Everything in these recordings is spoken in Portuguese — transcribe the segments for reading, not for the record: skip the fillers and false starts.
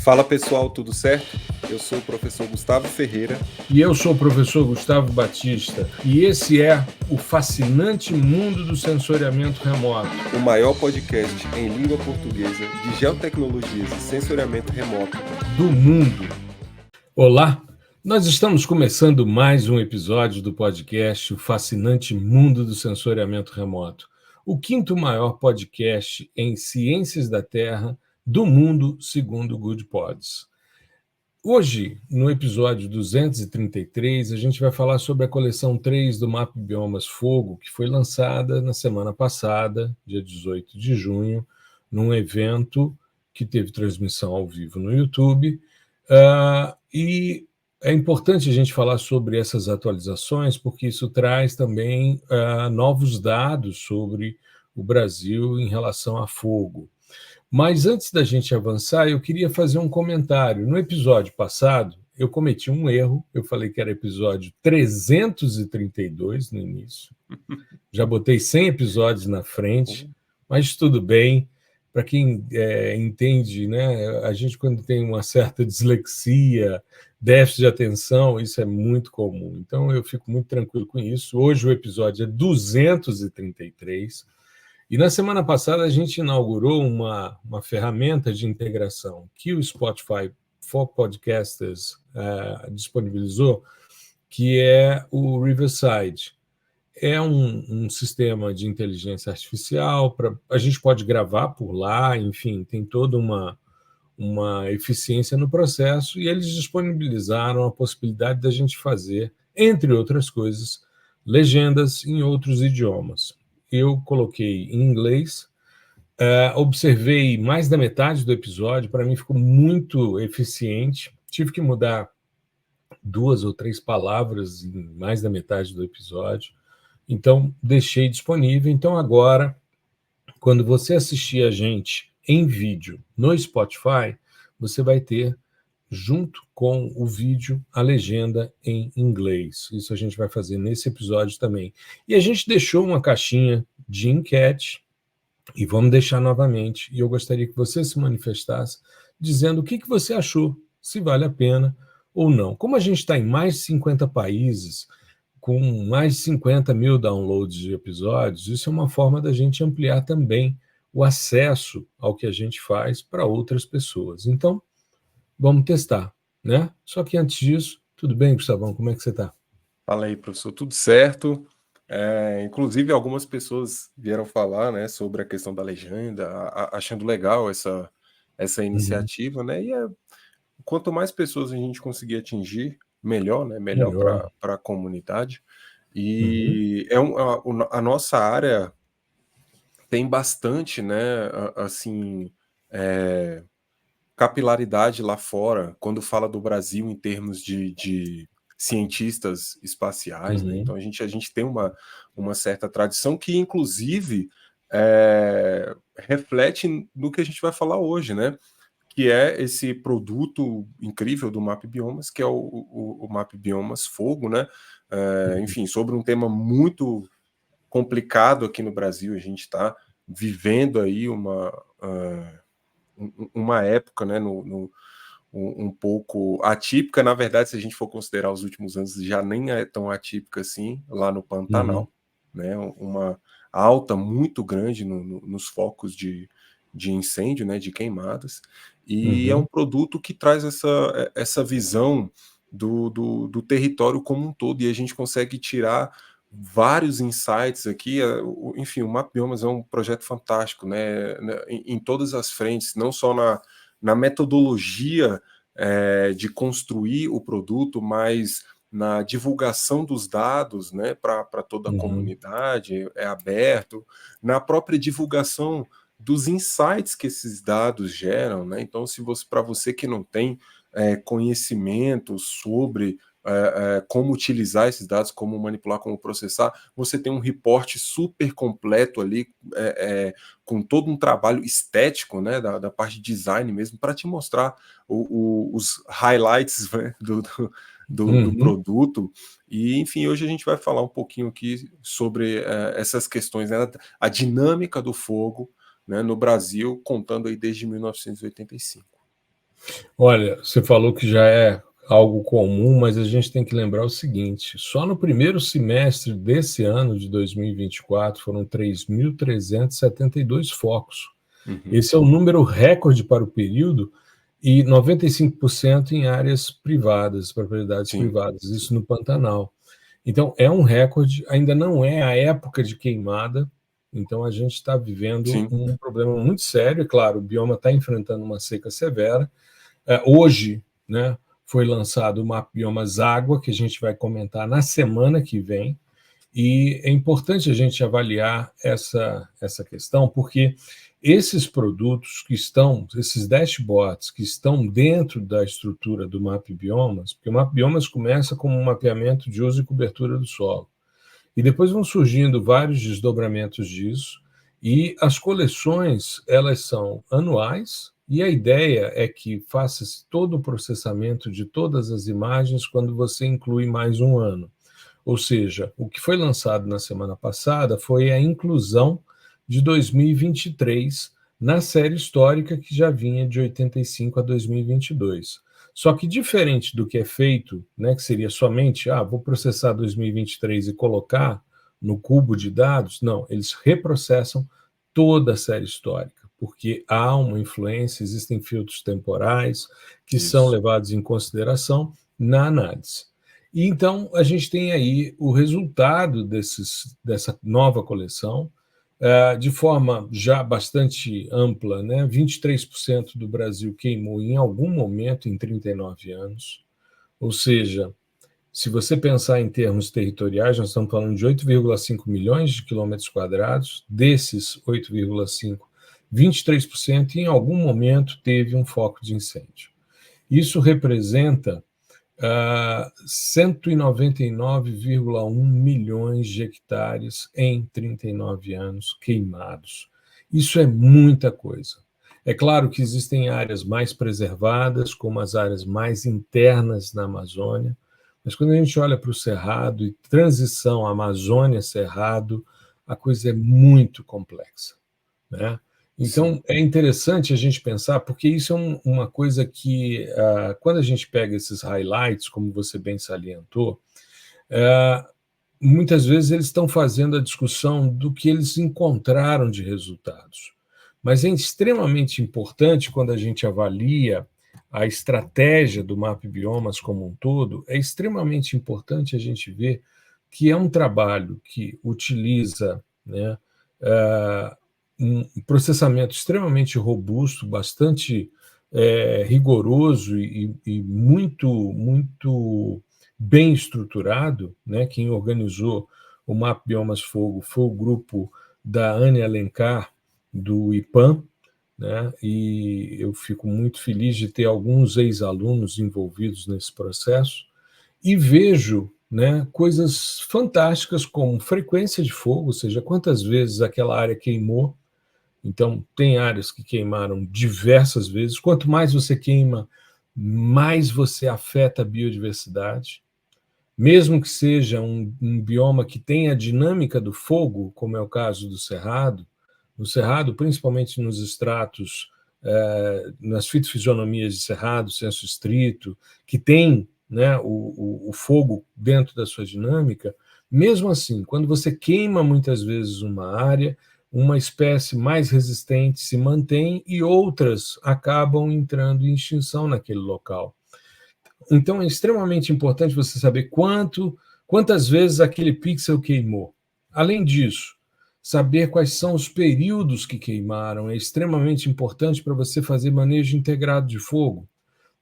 Fala pessoal, tudo certo? Eu sou o professor Gustavo Ferreira. E eu sou o professor Gustavo Batista. E esse é o fascinante mundo do sensoriamento remoto. O maior podcast em língua portuguesa de geotecnologias e sensoriamento remoto do mundo. Olá, nós estamos começando mais um episódio do podcast O Fascinante Mundo do Sensoriamento Remoto, o quinto maior podcast em ciências da Terra do mundo, segundo o Good Pods. Hoje, no episódio 233, a gente vai falar sobre a coleção 3 do Map Biomas Fogo, que foi lançada na semana passada, dia 18 de junho, num evento que teve transmissão ao vivo no YouTube. E é importante a gente falar sobre essas atualizações, porque isso traz também novos dados sobre o Brasil em relação a fogo. Mas antes da gente avançar, eu queria fazer um comentário. No episódio passado, eu cometi um erro. Eu falei que era episódio 332 no início. Já botei 100 episódios na frente, mas tudo bem. Para quem entende, né, a gente quando tem uma certa dislexia, déficit de atenção, isso é muito comum. Então eu fico muito tranquilo com isso. Hoje o episódio é 233. E na semana passada a gente inaugurou uma ferramenta de integração que o Spotify for Podcasters disponibilizou, que é o Riverside. É um sistema de inteligência artificial, a gente pode gravar por lá, enfim, tem toda uma eficiência no processo, e eles disponibilizaram a possibilidade da gente fazer, entre outras coisas, legendas em outros idiomas. Eu coloquei em inglês, observei mais da metade do episódio, para mim ficou muito eficiente, tive que mudar 2 ou 3 palavras em mais da metade do episódio, então deixei disponível. Então agora, quando você assistir a gente em vídeo no Spotify, você vai ter, junto com o vídeo, a legenda em inglês. Isso a gente vai fazer nesse episódio também. E a gente deixou uma caixinha de enquete, e vamos deixar novamente, e eu gostaria que você se manifestasse dizendo o que você achou, se vale a pena ou não. Como a gente está em mais de 50 países, com mais de 50 mil downloads de episódios, isso é uma forma da gente ampliar também o acesso ao que a gente faz para outras pessoas. Então, vamos testar, né? Só que antes disso, tudo bem, Gustavão? Como é que você está? Fala aí, professor, tudo certo? Inclusive, algumas pessoas vieram falar, né, sobre a questão da legenda, achando legal essa iniciativa, né? E quanto mais pessoas a gente conseguir atingir, melhor, né? Melhor para a comunidade. E a nossa área tem bastante, né, assim, capilaridade lá fora, quando fala do Brasil em termos de cientistas espaciais, né? Então a gente tem uma certa tradição que, inclusive, reflete no que a gente vai falar hoje, né? Que é esse produto incrível do Map Biomas, que é o Map Biomas Fogo, né? Enfim, sobre um tema muito complicado aqui no Brasil. A gente está vivendo aí uma época, né, um pouco atípica. Na verdade, se a gente for considerar os últimos anos, já nem é tão atípica assim, lá no Pantanal, né? Uma alta muito grande nos focos de incêndio, né, de queimadas, e é um produto que traz essa visão do território como um todo, e a gente consegue tirar vários insights aqui. Enfim, o Map Biomas é um projeto fantástico, né, em todas as frentes, não só na metodologia de construir o produto, mas na divulgação dos dados, né, para toda a comunidade, é aberto, na própria divulgação dos insights que esses dados geram, né? Então, para você que não tem conhecimento sobre como utilizar esses dados, como manipular, como processar, você tem um reporte super completo ali, com todo um trabalho estético, né, da parte de design mesmo, para te mostrar os highlights, né, do produto. E, enfim, hoje a gente vai falar um pouquinho aqui sobre essas questões, né, a dinâmica do fogo, né, no Brasil, contando aí desde 1985. Olha, você falou que já é algo comum, mas a gente tem que lembrar o seguinte: só no primeiro semestre desse ano de 2024 foram 3.372 focos. Uhum. Esse é o número recorde para o período e 95% em áreas privadas, propriedades Sim, privadas, sim, isso no Pantanal. Então, é um recorde, ainda não é a época de queimada, então a gente está vivendo sim, um problema muito sério. É claro, o bioma está enfrentando uma seca severa. Hoje, né, foi lançado o Mapa Biomas Água, que a gente vai comentar na semana que vem, e é importante a gente avaliar essa questão, porque esses produtos que estão, esses dashboards que estão dentro da estrutura do Map Biomas, porque o Map Biomas começa como um mapeamento de uso e cobertura do solo, e depois vão surgindo vários desdobramentos disso, e as coleções, elas são anuais, e a ideia é que faça-se todo o processamento de todas as imagens quando você inclui mais um ano. Ou seja, o que foi lançado na semana passada foi a inclusão de 2023 na série histórica que já vinha de 85 a 2022. Só que diferente do que é feito, né, que seria somente, vou processar 2023 e colocar no cubo de dados, não, eles reprocessam toda a série histórica, porque há uma influência, existem filtros temporais que são isso. levados em consideração na análise. E então a gente tem aí o resultado dessa nova coleção, de forma já bastante ampla, né? 23% do Brasil queimou em algum momento em 39 anos, ou seja, se você pensar em termos territoriais, nós estamos falando de 8,5 milhões de quilômetros quadrados, desses 8,5, 23% em algum momento teve um foco de incêndio. Isso representa 199,1 milhões de hectares em 39 anos queimados. Isso é muita coisa. É claro que existem áreas mais preservadas, como as áreas mais internas na Amazônia, mas quando a gente olha para o Cerrado e transição Amazônia-Cerrado, a coisa é muito complexa, né? Sim. Então, é interessante a gente pensar, porque isso é uma coisa que, quando a gente pega esses highlights, como você bem salientou, muitas vezes eles estão fazendo a discussão do que eles encontraram de resultados. Mas é extremamente importante, quando a gente avalia a estratégia do MAP Biomas como um todo, é extremamente importante a gente ver que é um trabalho que utiliza, né, um processamento extremamente robusto, bastante rigoroso e muito bem estruturado, né? Quem organizou o Map Biomas Fogo foi o grupo da Anne Alencar, do IPAM, né? E eu fico muito feliz de ter alguns ex-alunos envolvidos nesse processo, e vejo, né, coisas fantásticas como frequência de fogo, ou seja, quantas vezes aquela área queimou. Então, tem áreas que queimaram diversas vezes. Quanto mais você queima, mais você afeta a biodiversidade. Mesmo que seja um bioma que tenha a dinâmica do fogo, como é o caso do Cerrado, no Cerrado, principalmente nos estratos, nas fitofisionomias de Cerrado, senso estrito, que tem, né, o fogo dentro da sua dinâmica, mesmo assim, quando você queima muitas vezes uma área, uma espécie mais resistente se mantém e outras acabam entrando em extinção naquele local. Então é extremamente importante você saber quantas vezes aquele pixel queimou. Além disso, saber quais são os períodos que queimaram é extremamente importante para você fazer manejo integrado de fogo,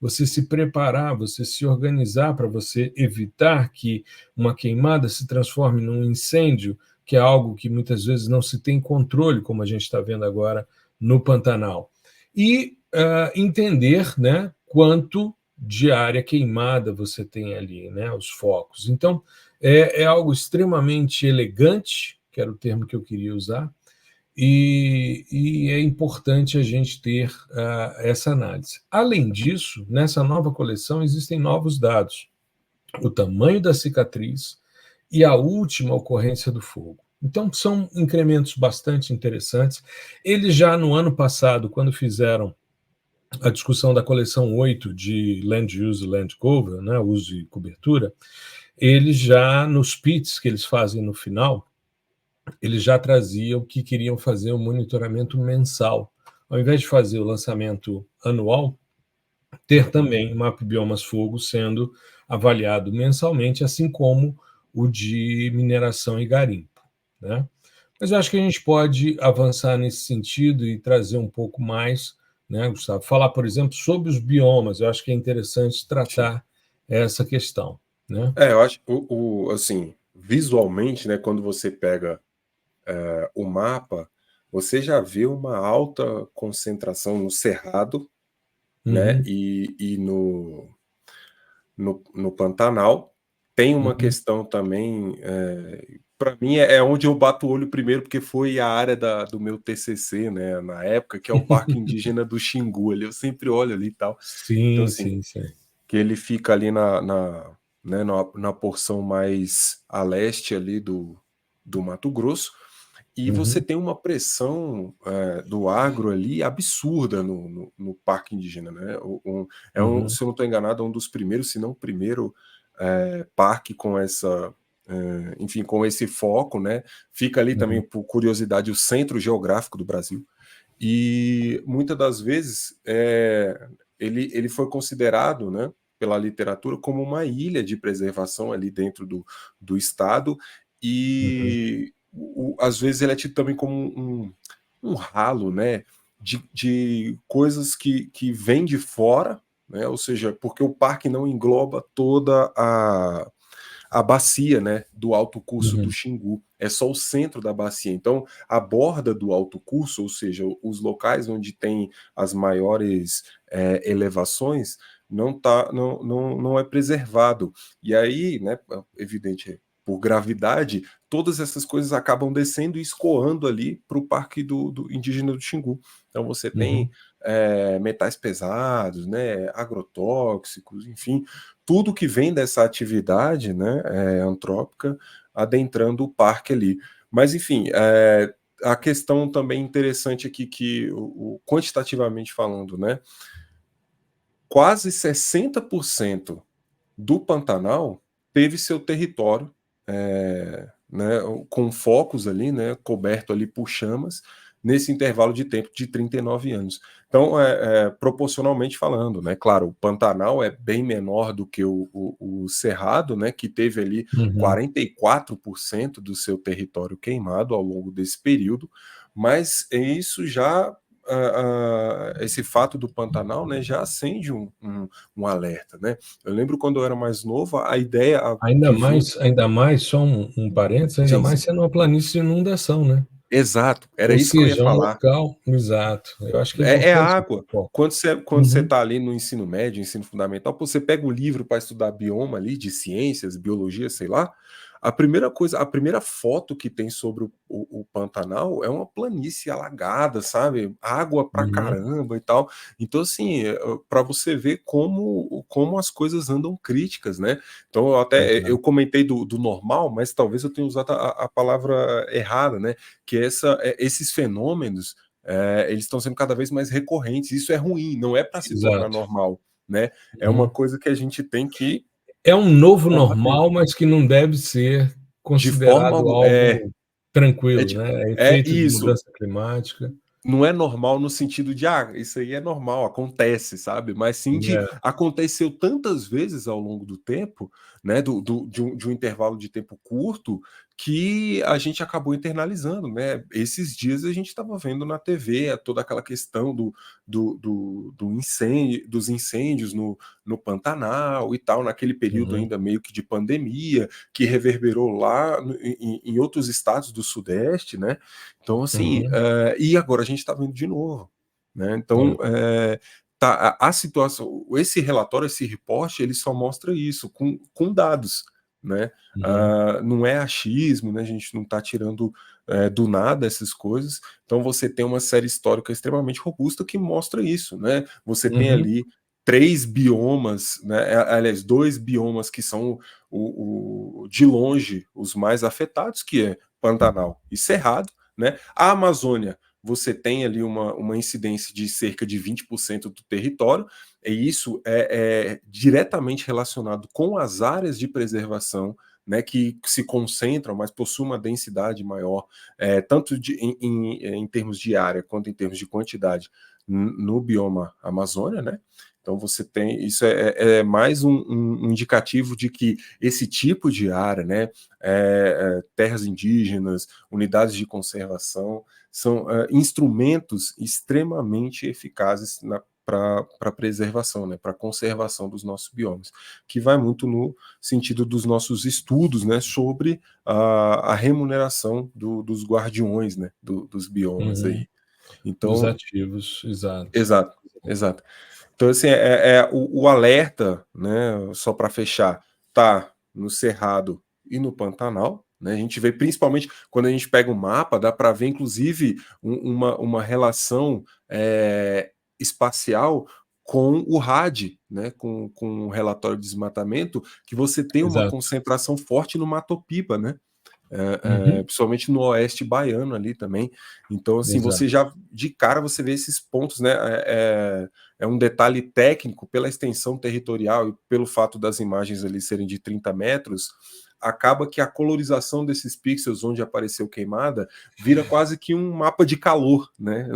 você se preparar, você se organizar para você evitar que uma queimada se transforme num incêndio, que é algo que muitas vezes não se tem controle, como a gente está vendo agora no Pantanal. E entender, né, quanto de área queimada você tem ali, né, os focos. Então, é algo extremamente elegante, que era o termo que eu queria usar, e é importante a gente ter essa análise. Além disso, nessa nova coleção existem novos dados: o tamanho da cicatriz e a última ocorrência do fogo. Então, são incrementos bastante interessantes. Eles já no ano passado, quando fizeram a discussão da coleção 8 de Land Use e Land Cover, né, uso e cobertura, eles já, nos pits que eles fazem no final, eles já traziam que queriam fazer um monitoramento mensal. Ao invés de fazer o lançamento anual, ter também o Mapa Biomas Fogo sendo avaliado mensalmente, assim como o de mineração e garimpo, né? Mas eu acho que a gente pode avançar nesse sentido e trazer um pouco mais, né, Gustavo? Falar, por exemplo, sobre os biomas. Eu acho que é interessante Sim. tratar essa questão, né? Eu acho assim, visualmente, né, quando você pega o mapa, você já vê uma alta concentração no Cerrado, né, Uhum, e no Pantanal. Tem uma uhum. questão também, para mim é onde eu bato o olho primeiro, porque foi a área do meu TCC, né, na época, que é o Parque Indígena do Xingu, ali eu sempre olho ali e tal. Então, Sim, assim, sim, sim. que ele fica ali né, na porção mais a leste ali do Mato Grosso, e você Uhum, tem uma pressão do agro ali absurda no Parque Indígena, né? uhum, Se eu não estou enganado, é um dos primeiros, se não o primeiro parque com essa, enfim, com esse foco, né? Fica ali também, uhum, por curiosidade, o centro geográfico do Brasil. E muitas das vezes ele foi considerado, né, pela literatura como uma ilha de preservação ali dentro do estado, uhum, e às vezes ele é tido também como um ralo, né, de coisas que vêm de fora, né, ou seja, porque o parque não engloba toda a bacia, né, do alto curso do uhum, Xingu. É só o centro da bacia. Então, a borda do alto curso, ou seja, os locais onde tem as maiores elevações, não é preservado. E aí, né, evidente, por gravidade, todas essas coisas acabam descendo e escoando ali para o Parque do Indígena do Xingu. Então, você tem uhum, metais pesados, né, agrotóxicos, enfim, tudo que vem dessa atividade, né, antrópica adentrando o parque ali. Mas, enfim, a questão também interessante aqui que, quantitativamente falando, né, quase 60% do Pantanal teve seu território, né, com focos ali, né, coberto ali por chamas, nesse intervalo de tempo de 39 anos. Então, proporcionalmente falando, né, claro, o Pantanal é bem menor do que o Cerrado, né, que teve ali uhum. 44% do seu território queimado ao longo desse período, mas isso já esse fato do Pantanal, né, já acende um alerta, né? Eu lembro quando eu era mais novo, a ideia que vinha. Ainda mais, só um parênteses, ainda Sim, mais sim. sendo uma planície de inundação, né? Exato, era Ou isso que eu ia seja, um falar. local, exato. Eu acho que é É importante água. esse foco. Quando você Uhum, está ali no ensino médio, ensino fundamental, pô, você pega um livro para estudar bioma ali, de ciências, biologia, sei lá, a primeira coisa, a primeira foto que tem sobre o Pantanal é uma planície alagada, sabe? Água pra uhum, caramba e tal. Então, assim, para você ver como as coisas andam críticas, né? Então, eu exato. comentei do normal, mas talvez eu tenha usado a palavra errada, né? Que esses fenômenos eles estão sendo cada vez mais recorrentes. Isso é ruim, não é para se tornar Exato. normal, né? É uma Uhum. coisa que a gente tem que É um novo combater. normal, mas que não deve ser De forma considerado é, algo é, tranquilo, de- né? É é efeito de isso. mudança climática. Não é normal no sentido de, isso aí é normal, acontece, sabe? Mas sim de É, aconteceu tantas vezes ao longo do tempo, né? De um intervalo de tempo curto, que a gente acabou internalizando, né? Esses dias a gente estava vendo na TV toda aquela questão do incêndio, dos incêndios no Pantanal e tal, naquele período uhum, ainda meio que de pandemia, que reverberou lá em outros estados do Sudeste, né? Então, assim, uhum, e agora a gente está vendo de novo, né? Então, é, tá, a situação, esse relatório, esse reporte, ele só mostra isso com dados, né? uhum, Não é achismo, né? A gente não está tirando do nada essas coisas. Então, você tem uma série histórica extremamente robusta que mostra isso, né? Você tem uhum, ali três biomas, né? Aliás, dois biomas que são de longe os mais afetados, que é Pantanal e Cerrado, né? A Amazônia você tem ali uma incidência de cerca de 20% do território, e isso é diretamente relacionado com as áreas de preservação, né, que se concentram, mas possuem uma densidade maior, tanto em termos de área quanto em termos de quantidade no bioma Amazônia, né? Então você tem, isso é mais um indicativo de que esse tipo de área, né, terras indígenas, unidades de conservação, são instrumentos extremamente eficazes para a preservação, né, para a conservação dos nossos biomas, que vai muito no sentido dos nossos estudos, né, sobre a remuneração dos guardiões, né, dos biomas aí. Dos Então, ativos, exato. exato, exato. Então, assim, o alerta, né, só para fechar, tá no Cerrado e no Pantanal, né? A gente vê principalmente quando a gente pega o mapa, dá para ver, inclusive, uma relação espacial com o RAD, né? Com o relatório de desmatamento, que você tem uma Exato. concentração forte no Mato Piba, né? Uhum. Principalmente no oeste baiano ali também. Então, assim, Exato. você já de cara você vê esses pontos, né? É um detalhe técnico pela extensão territorial e pelo fato das imagens ali serem de 30 metros, acaba que a colorização desses pixels onde apareceu queimada vira quase que um mapa de calor, né?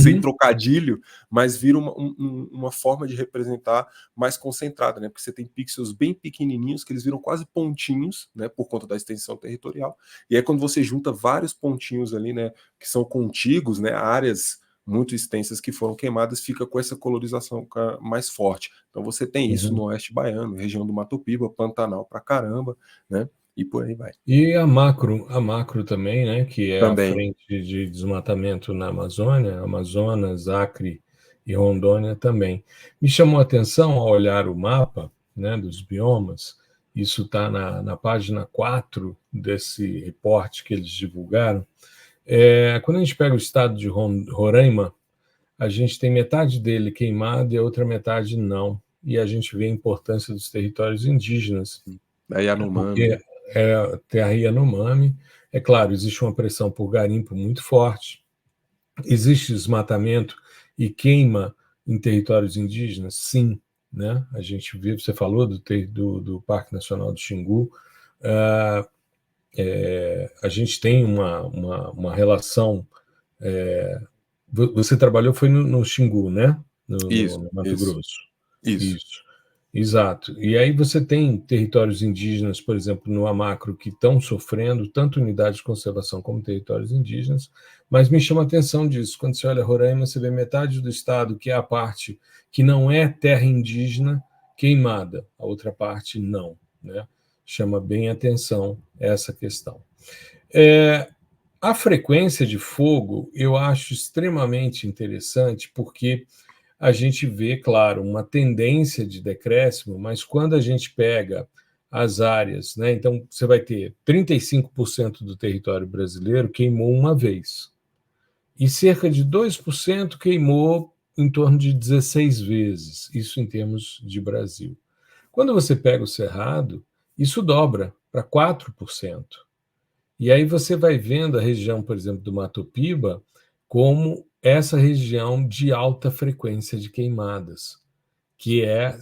Sem trocadilho, mas vira uma forma de representar mais concentrada, né? Porque você tem pixels bem pequenininhos que eles viram quase pontinhos, né? Por conta da extensão territorial. E aí quando você junta vários pontinhos ali, né? Que são contíguos, né? Áreas muito extensas que foram queimadas, fica com essa colorização mais forte. Então você tem isso no oeste baiano, região do Mato Piba, Pantanal pra caramba, né? E por aí vai. E a macro também, né, que é a Também. frente de desmatamento na Amazônia, Amazonas, Acre e Rondônia também. Me chamou a atenção ao olhar o mapa, né, dos biomas, isso está na página 4 desse reporte que eles divulgaram. Quando a gente pega o estado de Roraima, a gente tem metade dele queimado e a outra metade não. E a gente vê a importância dos territórios indígenas, Da Yanomami, porque né? terra Yanomami. É claro, existe uma pressão por garimpo muito forte, existe desmatamento e queima em territórios indígenas? Sim. Né? A gente vê, você falou do Parque Nacional do Xingu, a gente tem uma relação. Você trabalhou, foi no Xingu, né? Isso, No Mato isso, Grosso. isso. Isso, exato. E aí você tem territórios indígenas, por exemplo, no Amacro, que estão sofrendo, tanto unidades de conservação como territórios indígenas, mas me chama a atenção disso. Quando você olha Roraima, você vê metade do estado, que é a parte que não é terra indígena, queimada, a outra parte não. Né? Chama bem atenção essa questão. A frequência de fogo eu acho extremamente interessante, porque a gente vê, claro, uma tendência de decréscimo, mas quando a gente pega as áreas, né, então você vai ter 35% do território brasileiro queimou uma vez, e cerca de 2% queimou em torno de 16 vezes, isso em termos de Brasil. Quando você pega o Cerrado, isso dobra para 4%. E aí você vai vendo a região, por exemplo, do Mato Piba, como essa região de alta frequência de queimadas, que é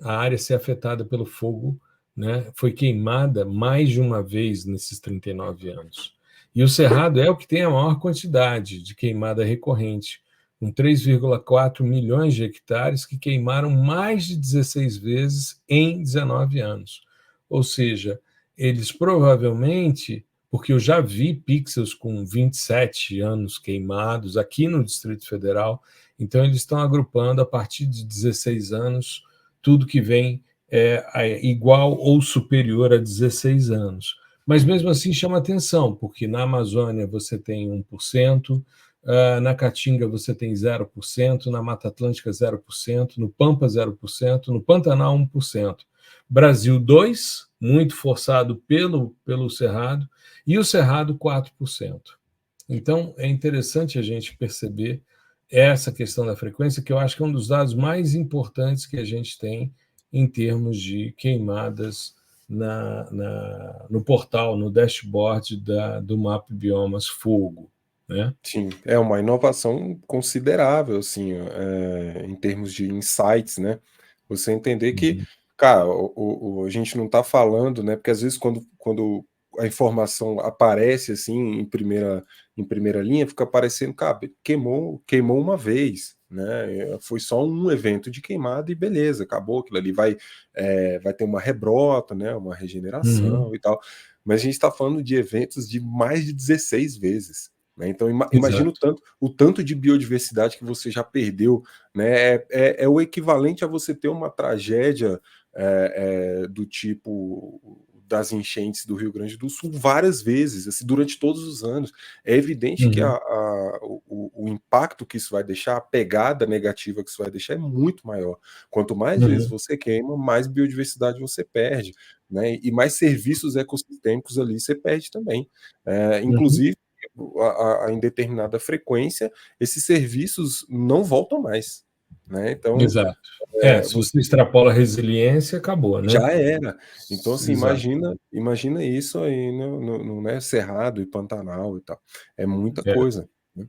a área ser afetada pelo fogo, né? Foi queimada mais de uma vez nesses 39 anos. E o Cerrado é o que tem a maior quantidade de queimada recorrente, com 3,4 milhões de hectares que queimaram mais de 16 vezes em 19 anos. Ou seja, eles provavelmente, porque eu já vi pixels com 27 anos queimados aqui no Distrito Federal, então eles estão agrupando a partir de 16 anos tudo que vem igual ou superior a 16 anos. Mas mesmo assim chama atenção, porque na Amazônia você tem 1%, na Caatinga você tem 0%, na Mata Atlântica 0%, no Pampa 0%, no Pantanal 1%. Brasil 2%, muito forçado pelo Cerrado, e o Cerrado 4%. Então é interessante a gente perceber essa questão da frequência, que eu acho que é um dos dados mais importantes que a gente tem em termos de queimadas no portal, no dashboard do Map Biomas Fogo. né? Sim, é uma inovação considerável, assim, em termos de insights, né? Você entender que, Uhum. cara, a gente não está falando, né? Porque às vezes quando a informação aparece assim em primeira linha, fica parecendo, cara, queimou uma vez, né? Foi só um evento de queimada e beleza, acabou aquilo ali, vai ter uma rebrota, né? Uma Uhum. regeneração e tal. Mas a gente está falando de eventos de mais de 16 vezes. Né? Então, imagina Exato. o tanto de biodiversidade que você já perdeu. Né? É o equivalente a você ter uma tragédia do tipo das enchentes do Rio Grande do Sul várias vezes, assim, durante todos os anos. É evidente que Uhum. o impacto que isso vai deixar, a pegada negativa que isso vai deixar é muito maior. Quanto mais vezes Uhum. você queima, mais biodiversidade você perde. Né? E mais serviços ecossistêmicos ali você perde também. Uhum. Inclusive, em determinada frequência, esses serviços não voltam mais. Né? Então, Exato. Se você você extrapola a resiliência, acabou, né? já era. Então, assim, Exato. imagina isso aí no, né, Cerrado e Pantanal e tal. É muita É, coisa. Né?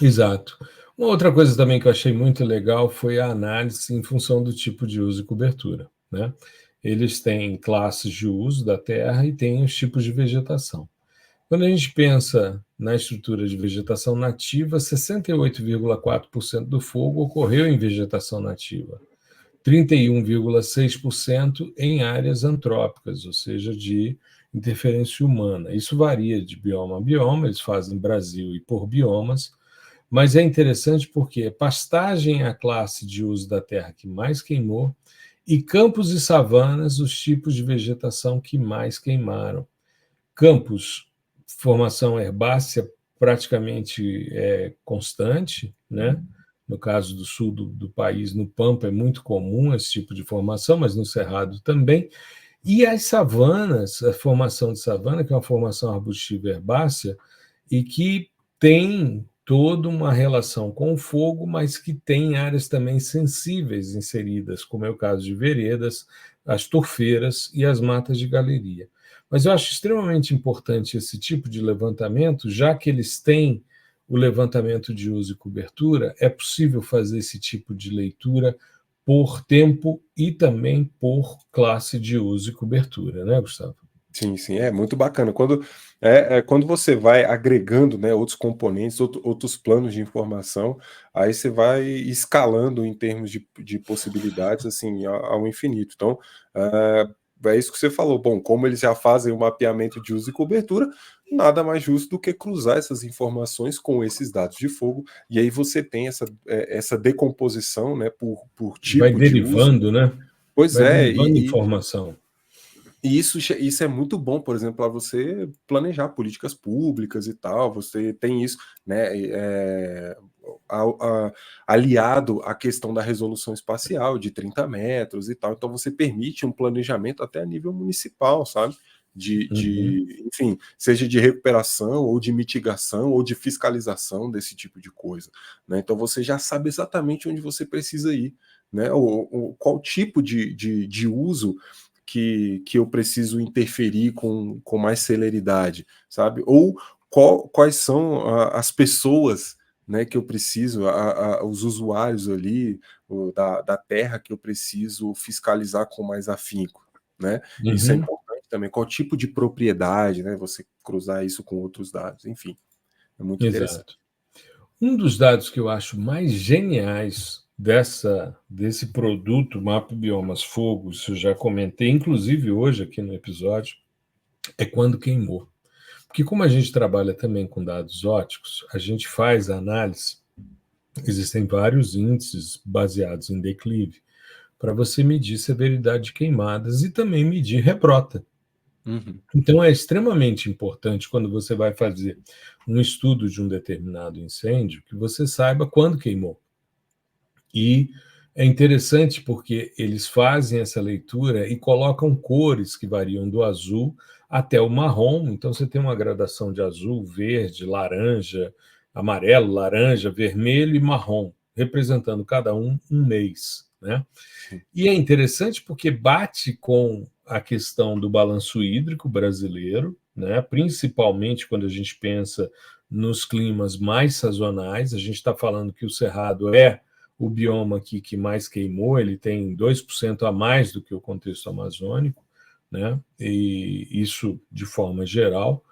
exato. Uma outra coisa também que eu achei muito legal foi a análise em função do tipo de uso e cobertura, né? Eles têm classes de uso da terra e têm os tipos de vegetação. Quando a gente pensa na estrutura de vegetação nativa, 68,4% do fogo ocorreu em vegetação nativa, 31,6% em áreas antrópicas, ou seja, de interferência humana. Isso varia de bioma a bioma, eles fazem Brasil e por biomas, mas é interessante porque pastagem é a classe de uso da terra que mais queimou, e campos e savanas, os tipos de vegetação que mais queimaram. Campos, formação herbácea praticamente constante, né? No caso do sul do país, no Pampa, é muito comum esse tipo de formação, mas no Cerrado também. E as savanas, a formação de savana, que é uma formação arbustiva herbácea, e que tem toda uma relação com o fogo, mas que tem áreas também sensíveis inseridas, como é o caso de veredas, as turfeiras e as matas de galeria. Mas eu acho extremamente importante esse tipo de levantamento, já que eles têm o levantamento de uso e cobertura, é possível fazer esse tipo de leitura por tempo e também por classe de uso e cobertura, né, Gustavo? Sim, sim, é muito bacana. Quando você vai agregando, né, outros componentes, outros planos de informação, aí você vai escalando em termos de possibilidades assim ao infinito. Então, é isso que você falou. Bom, como eles já fazem o mapeamento de uso e cobertura, nada mais justo do que cruzar essas informações com esses dados de fogo, e aí você tem essa decomposição, né, por Vai tipo de uso. derivando, né? Pois Vai é, derivando informação. e isso é muito bom, por exemplo, para você planejar políticas públicas e tal. Você tem isso, né, a- a- aliado à questão da resolução espacial de 30 metros e tal. Então você permite um planejamento até a nível municipal, sabe? Uhum. Enfim, seja de recuperação ou de mitigação ou de fiscalização desse tipo de coisa. Né? Então você já sabe exatamente onde você precisa ir. Né? Qual tipo de uso que eu preciso interferir com mais celeridade, sabe? Ou quais são as pessoas, né, que eu preciso, os usuários ali da terra que eu preciso fiscalizar com mais afinco, né? Isso é Uhum. importante também. Qual tipo de propriedade, né? Você cruzar isso com outros dados, enfim, é muito interessante. Exato. Um dos dados que eu acho mais geniais desse produto Mapa Biomas Fogo, isso eu já comentei, inclusive hoje aqui no episódio, é quando queimou. Porque como a gente trabalha também com dados óticos, a gente faz a análise, existem vários índices baseados em declive, para você medir severidade de queimadas e também medir rebrota. Uhum. Então, é extremamente importante quando você vai fazer um estudo de um determinado incêndio que você saiba quando queimou. E é interessante porque eles fazem essa leitura e colocam cores que variam do azul até o marrom. Então, você tem uma gradação de azul, verde, laranja, amarelo, laranja, vermelho e marrom, representando cada um mês, né? Sim. E é interessante porque bate com a questão do balanço hídrico brasileiro, né? Principalmente quando a gente pensa nos climas mais sazonais. A gente está falando que o Cerrado é o bioma aqui que mais queimou, ele tem 2% a mais do que o contexto amazônico, né? E isso de forma geral.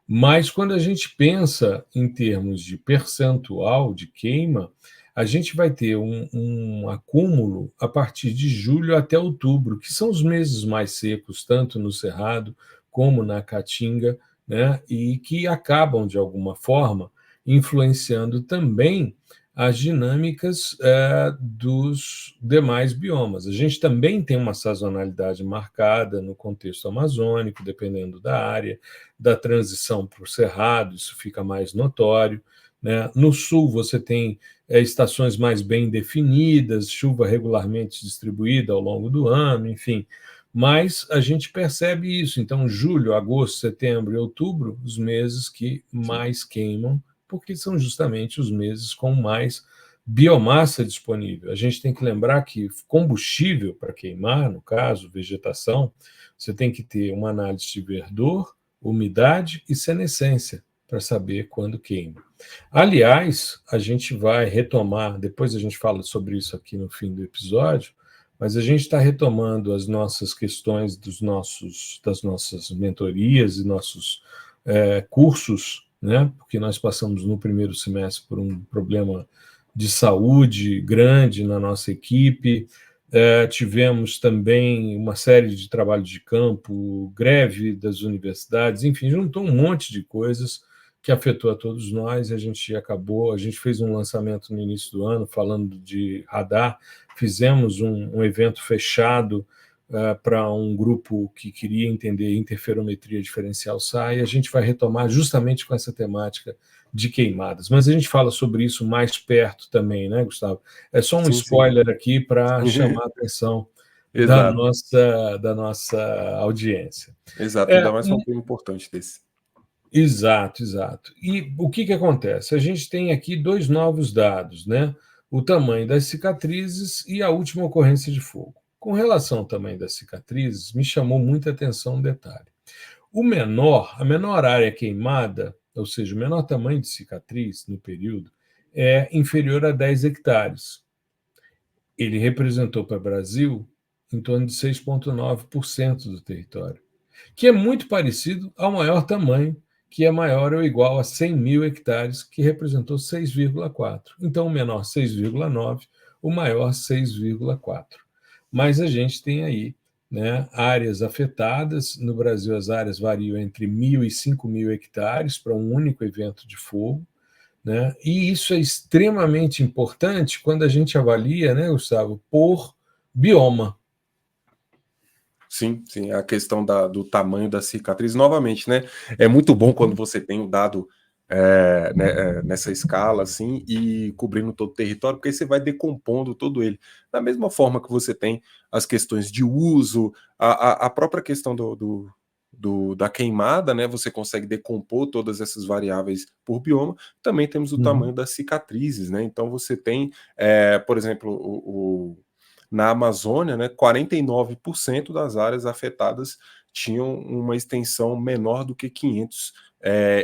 Mas quando a gente pensa em termos de percentual de queima, a gente vai ter um acúmulo a partir de julho até outubro, que são os meses mais secos, tanto no Cerrado como na Caatinga, né? E que acabam, de alguma forma, influenciando também as dinâmicas dos demais biomas. A gente também tem uma sazonalidade marcada no contexto amazônico, dependendo da área, da transição para o cerrado, isso fica mais notório, né? No sul, você tem estações mais bem definidas, chuva regularmente distribuída ao longo do ano, enfim. Mas a gente percebe isso. Então, julho, agosto, setembro e outubro, os meses que mais queimam, porque são justamente os meses com mais biomassa disponível. A gente tem que lembrar que combustível para queimar, no caso, vegetação, você tem que ter uma análise de verdor, umidade e senescência para saber quando queima. Aliás, a gente vai retomar, depois a gente fala sobre isso aqui no fim do episódio, mas a gente está retomando as nossas questões das nossas mentorias e nossos cursos, né? Porque nós passamos no primeiro semestre por um problema de saúde grande na nossa equipe, tivemos também uma série de trabalhos de campo, greve das universidades, enfim, juntou um monte de coisas que afetou a todos nós. A gente fez um lançamento no início do ano falando de radar, fizemos um evento fechado para um grupo que queria entender interferometria diferencial SAI, e a gente vai retomar justamente com essa temática de queimadas. Mas a gente fala sobre isso mais perto também, né, Gustavo? É só um spoiler aqui para chamar a atenção da nossa audiência. Exato, ainda mais um tema importante desse. Exato, exato. E o que acontece? A gente tem aqui dois novos dados, né? O tamanho das cicatrizes e a última ocorrência de fogo. Com relação ao tamanho das cicatrizes, me chamou muita atenção um detalhe. A menor área queimada, ou seja, o menor tamanho de cicatriz no período, é inferior a 10 hectares. Ele representou para o Brasil em torno de 6,9% do território, que é muito parecido ao maior tamanho, que é maior ou igual a 100 mil hectares, que representou 6,4. Então, o menor 6,9, o maior 6,4. Mas a gente tem aí, né, áreas afetadas. No Brasil, as áreas variam entre 1.000 e 5.000 hectares para um único evento de fogo, né? E isso é extremamente importante quando a gente avalia, né, Gustavo, por bioma. Sim, sim, a questão do tamanho da cicatriz, novamente, né? É muito bom quando você tem o dado nessa escala, assim, e cobrindo todo o território, porque aí você vai decompondo todo ele. Da mesma forma que você tem as questões de uso, a própria questão da queimada, né? Você consegue decompor todas essas variáveis por bioma. Também temos o tamanho das cicatrizes, né? Então você tem, por exemplo, na Amazônia, né, 49% das áreas afetadas tinham uma extensão menor do que 500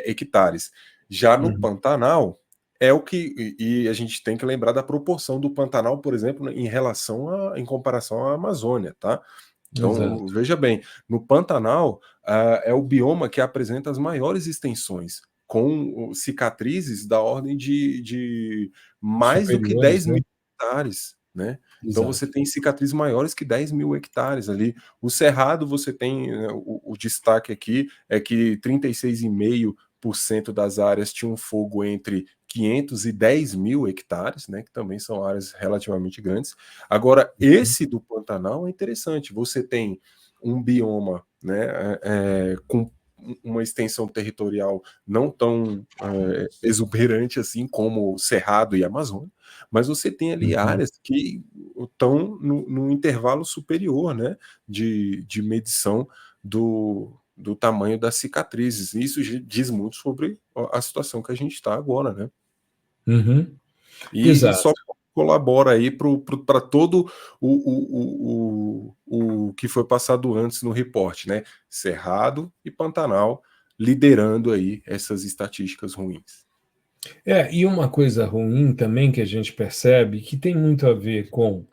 hectares. Já no Pantanal, é o que. E a gente tem que lembrar da proporção do Pantanal, por exemplo, em comparação à Amazônia, tá? Então, Exato. veja bem, no Pantanal é o bioma que apresenta as maiores extensões, com cicatrizes da ordem de mais do que 10 Superiores, né? mil hectares, né? Então você Exato. tem cicatrizes maiores que 10 mil hectares ali. O Cerrado, você tem o destaque aqui é que 36,5% das áreas tinham fogo entre 500 e 10 mil hectares, né, que também são áreas relativamente grandes. Agora, esse do Pantanal é interessante. Você tem um bioma, né, com uma extensão territorial não tão exuberante assim como o Cerrado e a Amazônia, mas você tem ali áreas que estão no intervalo superior, né, de medição do tamanho das cicatrizes. Isso diz muito sobre a situação que a gente está agora, né? E Exato. só colabora aí para todo o que foi passado antes no reporte, né? Cerrado e Pantanal liderando aí essas estatísticas ruins. E uma coisa ruim também que a gente percebe, que tem muito a ver com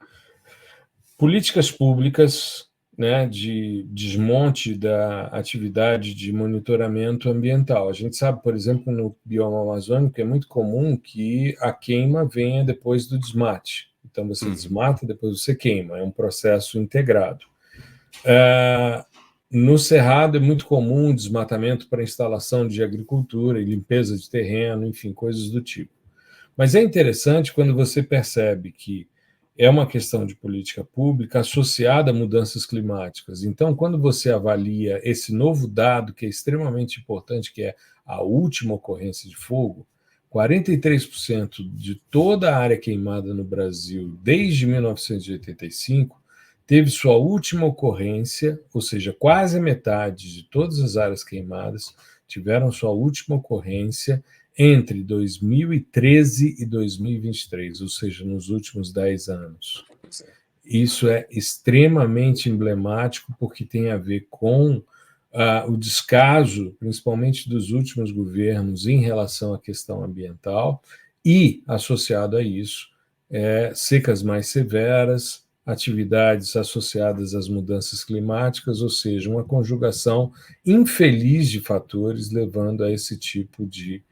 políticas públicas, né, de desmonte da atividade de monitoramento ambiental. A gente sabe, por exemplo, no bioma amazônico, é muito comum que a queima venha depois do desmate. Então, você desmata, depois você queima. É um processo integrado. No Cerrado, é muito comum o desmatamento para instalação de agricultura e limpeza de terreno, enfim, coisas do tipo. Mas é interessante quando você percebe que é uma questão de política pública associada a mudanças climáticas. Então, quando você avalia esse novo dado, que é extremamente importante, que é a última ocorrência de fogo, 43% de toda a área queimada no Brasil desde 1985 teve sua última ocorrência, ou seja, quase a metade de todas as áreas queimadas tiveram sua última ocorrência entre 2013 e 2023, ou seja, nos últimos 10 anos. Isso é extremamente emblemático porque tem a ver com o descaso, principalmente dos últimos governos, em relação à questão ambiental e, associado a isso, secas mais severas, atividades associadas às mudanças climáticas, ou seja, uma conjugação infeliz de fatores levando a esse tipo de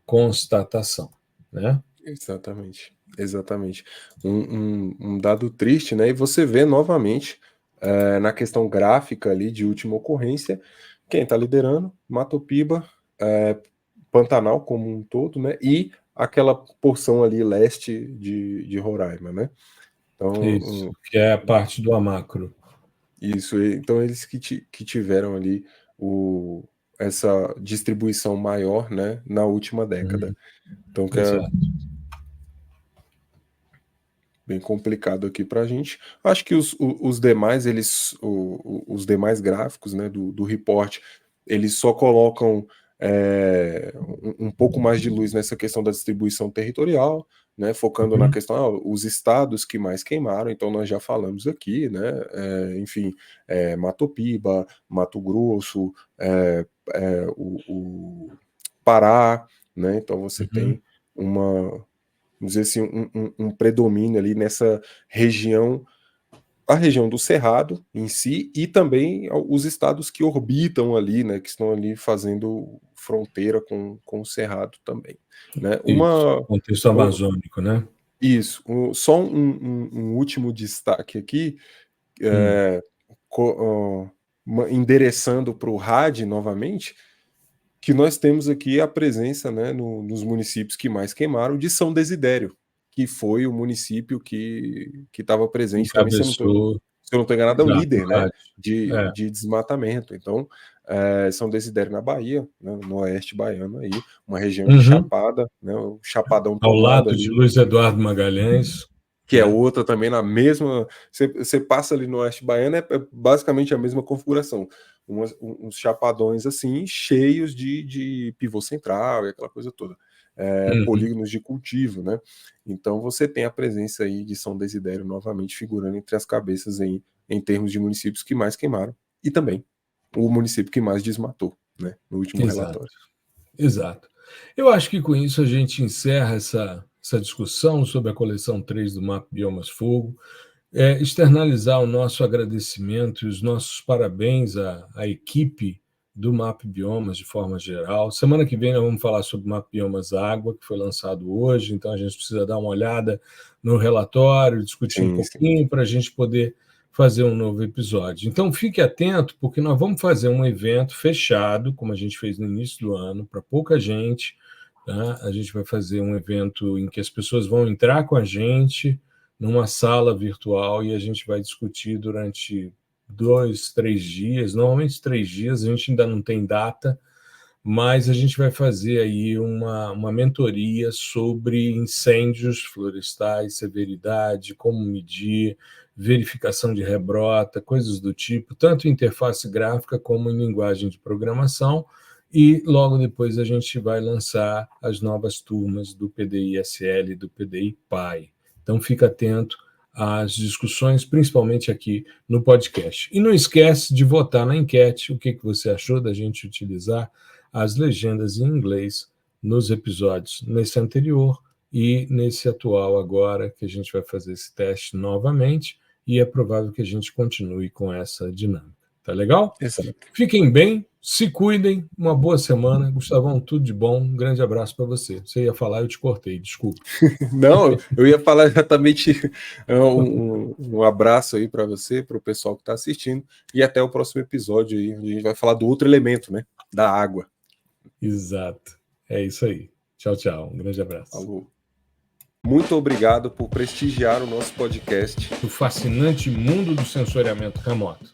constatação, né? Exatamente. Um dado triste, né? E você vê novamente na questão gráfica ali de última ocorrência, quem está liderando, Matopiba, Pantanal como um todo, né? E aquela porção ali leste de Roraima, né? Então, isso, que é a parte do Amacro. Isso, então eles que tiveram ali essa distribuição maior, né, na última década. Então, que é bem complicado aqui para a gente. Acho que os demais, os demais gráficos, né, do report, eles só colocam um pouco mais de luz nessa questão da distribuição territorial, né, focando na questão, os estados que mais queimaram, então nós já falamos aqui, né, enfim, Matopiba, Mato Grosso, o Pará, né, então você tem vamos dizer assim, um predomínio ali nessa região, a região do Cerrado em si, e também os estados que orbitam ali, né, que estão ali fazendo fronteira com o Cerrado também. Né? Contexto amazônico, né? Isso. Só um último destaque aqui, endereçando para o RAD novamente, que nós temos aqui a presença, né, nos municípios que mais queimaram, de São Desidério, que foi o município que estava presente também, se eu não estou enganado, é o líder, né, de desmatamento. Então, São Desidério na Bahia, né, no oeste baiano, aí, uma região de Chapada, né, o Chapadão tomado. Ao lado ali, de Luiz Eduardo Magalhães. Que é outra também na mesma... Você passa ali no oeste baiano, é basicamente a mesma configuração. Uns chapadões assim, cheios de pivô central e aquela coisa toda. Polígonos de cultivo, né? Então você tem a presença aí de São Desidério novamente figurando entre as cabeças aí, em termos de municípios que mais queimaram, e também o município que mais desmatou, né? No último relatório. Exato. Eu acho que com isso a gente encerra essa discussão sobre a coleção 3 do Mapa Biomas Fogo, externalizar o nosso agradecimento e os nossos parabéns à equipe do Mapa Biomas de forma geral. Semana que vem nós vamos falar sobre o Mapa Biomas Água, que foi lançado hoje, então a gente precisa dar uma olhada no relatório, discutir um pouquinho para a gente poder fazer um novo episódio. Então fique atento, porque nós vamos fazer um evento fechado, como a gente fez no início do ano, para pouca gente. Tá? A gente vai fazer um evento em que as pessoas vão entrar com a gente numa sala virtual e a gente vai discutir durante 2, 3 dias, normalmente 3 dias, a gente ainda não tem data, mas a gente vai fazer aí uma mentoria sobre incêndios florestais, severidade, como medir, verificação de rebrota, coisas do tipo, tanto em interface gráfica como em linguagem de programação, e logo depois a gente vai lançar as novas turmas do PDI-SL e do PDI-PAI. Então, fica atento às discussões, principalmente aqui no podcast. E não esquece de votar na enquete o que você achou da gente utilizar as legendas em inglês nos episódios nesse anterior e nesse atual agora, que a gente vai fazer esse teste novamente, e é provável que a gente continue com essa dinâmica. Tá legal? Exato. Fiquem bem, se cuidem, uma boa semana. Gustavão, tudo de bom, um grande abraço para você. Você ia falar, eu te cortei, desculpa. Não, eu ia falar exatamente um abraço aí para você, para o pessoal que está assistindo, e até o próximo episódio aí, onde a gente vai falar do outro elemento, né? Da água. Exato. É isso aí. Tchau, tchau. Um grande abraço. Falou. Muito obrigado por prestigiar o nosso podcast. O fascinante mundo do sensoriamento remoto.